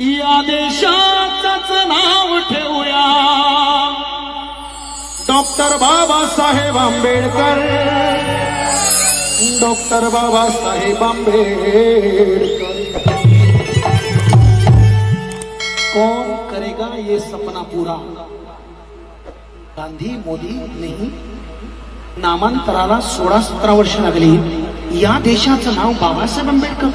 या देशाचंच नाव ठेवूया doctor Babasaheb Ambedkar, doctor Babasaheb Ambedkar. कौन करेगा ये सपना पूरा? गांधी मोदी नहीं। नामांतराला 16-17 वर्ष लागली। या देशाचं नाव बाबासाहेब आंबेडकर।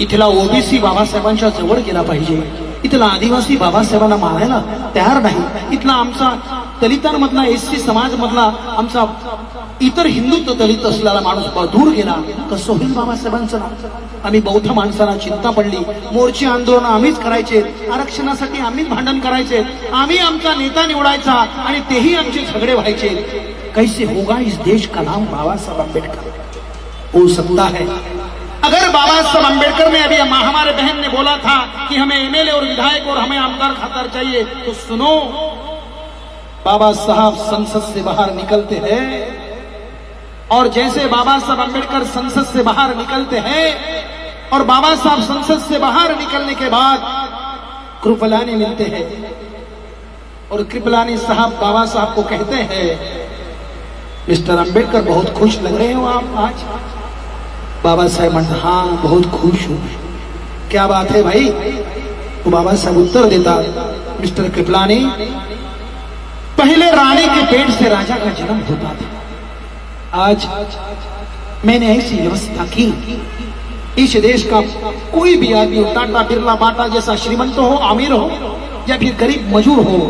इथला ओबीसी बाबासाहेबांच्या जवळ गेला पाहिजे, इथला आदिवासी बाबासाहेबांना मारायला तयार नाही, इथला आमचा दलितांमधला एससी समाज मधला आमचा इतर हिंदुत्व दलित असलेला माणूस दूर गेला, कसं होईल बाबासाहेबांचं नाव? आम्ही बौद्ध माणसाला चिंता पडली, मोर्चे आंदोलन आम्हीच करायचे, आरक्षणासाठी आम्हीच भांडण करायचे, आम्ही आमचा नेता निवडायचा आणि तेही आमचे झगडे व्हायचे। कैसे होगा इस देश का नाम बाबासाहेब आंबेडकर? हो सकता है अगर बाबा साहब अम्बेडकर ने अभी हमारे बहन ने बोला था कि हमें एमएलए और विधायक और हमें आमदार खातर चाहिए, तो सुनो, बाबा साहब संसद से बाहर निकलते हैं और जैसे बाबा साहब अम्बेडकर संसद से बाहर निकलते हैं और बाबा साहब संसद से बाहर निकलने के बाद कृपलानी मिलते हैं और कृपलानी साहब बाबा साहब को कहते हैं, मिस्टर अम्बेडकर बहुत खुश लग रहे हो आप आज। बाबा साहेब म्हणतात, हाँ बहुत खुश हूं। क्या बात है भाई? तो बाबा साहब उत्तर देता, मिस्टर कृपलानी, पहले रानी के पेट से राजा का जन्म होता था, आज मैंने ऐसी व्यवस्था की, इस देश का कोई भी आदमी हो, टाटा बिरला बाटा जैसा श्रीमंत हो, अमीर हो या फिर गरीब मजूर हो,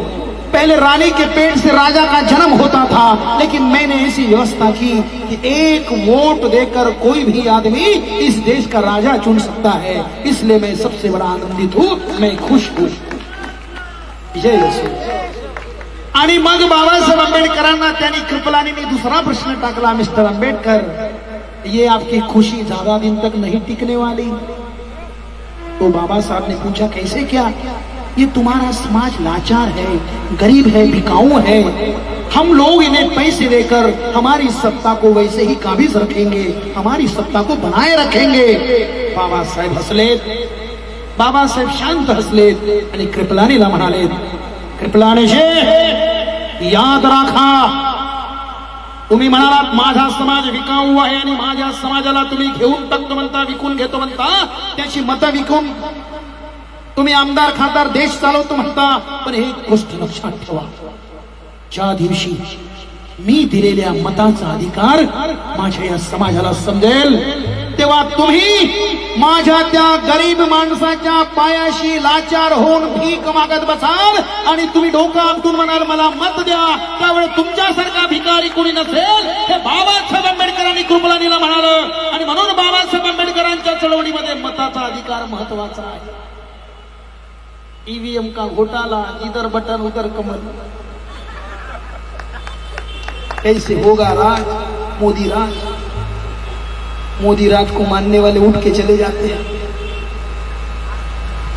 पहले रानी के पेट से राजा का जन्म होता था, लेकिन मैंने ऐसी व्यवस्था की कि एक वोट देकर कोई भी आदमी इस देश का राजा चुन सकता है, इसलिए मैं सबसे बड़ा आनंदित हूं, मैं खुश हूं। जय यशो। आणि मग बाबासाहेब आंबेडकरांना त्यांनी कृपलानीने दूसरा प्रश्न टाकला, मिस्टर आंबेडकर, ये आपकी खुशी ज्यादा दिन तक नहीं टिकने वाली। तो बाबा साहब ने पूछा, कैसे क्या? ये तुम्हारा समाज लाचार है, गरीब है, बिकाऊ है, हम लोग इन्हें पैसे देकर हमारी सत्ता को वैसे ही काबिज रखेंगे, हमारी सत्ता को बनाए रखेंगे। बाबा साहेब हसलेत, बाबा साहेब शांत हसलेत आणि कृपलानीला म्हणाले, कृपलानीजी याद राखा, तुम्ही म्हणालात माझा समाज विकाऊ आहे आणि माझ्या समाजाला तुम्ही घेऊन टाकतो म्हणता, विकून घेतो म्हणता, त्याची मतं विकून तुम्ही आमदार खासदार देश चालवतो म्हणता, पण एक गोष्ट लक्षात ठेवा, ज्या दिवशी मी दिलेल्या मताचा अधिकार माझ्या या समाजाला समजेल, तेव्हा तुम्ही माझ्या त्या गरीब माणसाच्या पायाशी लाचार होऊन भीक मागत बसाल आणि तुम्ही डोकं आपटून म्हणाल मला मत द्या, त्यावेळी तुमच्यासारखा भिकारी कोणी नसेल, हे बाबासाहेब आंबेडकरांनी कृपलानीला म्हणालं। आणि म्हणून बाबासाहेब आंबेडकरांच्या चळवळीमध्ये मताचा अधिकार महत्वाचा आहे। ईवीएम का घोटाला, इधर बटन उधर कमल, कैसे होगा राज? मोदी राज। मोदी राज को मानने वाले उठ के चले जाते हैं,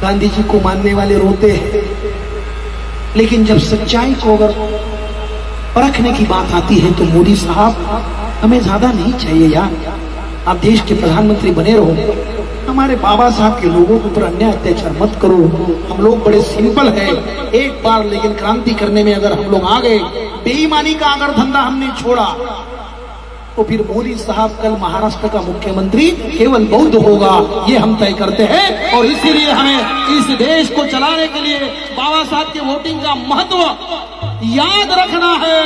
गांधी जी को मानने वाले रोते हैं, लेकिन जब सच्चाई को अगर परखने की बात आती है तो मोदी साहब हमें ज्यादा नहीं चाहिए यार, आप देश के प्रधानमंत्री बने रहो, हमारे बाबा साहब के लोगों के ऊपर अन्याय अत्याचार मत करो। हम लोग बड़े सिंपल हैं, एक बार लेकिन क्रांति करने में अगर हम लोग आ गए, बेईमानी का अगर धंधा हमने छोड़ा, तो फिर मोदी साहब कल महाराष्ट्र का मुख्यमंत्री केवल बौद्ध होगा, ये हम तय करते हैं। और इसीलिए हमें इस देश को चलाने के लिए बाबा साहब के वोटिंग का महत्व याद रखना है।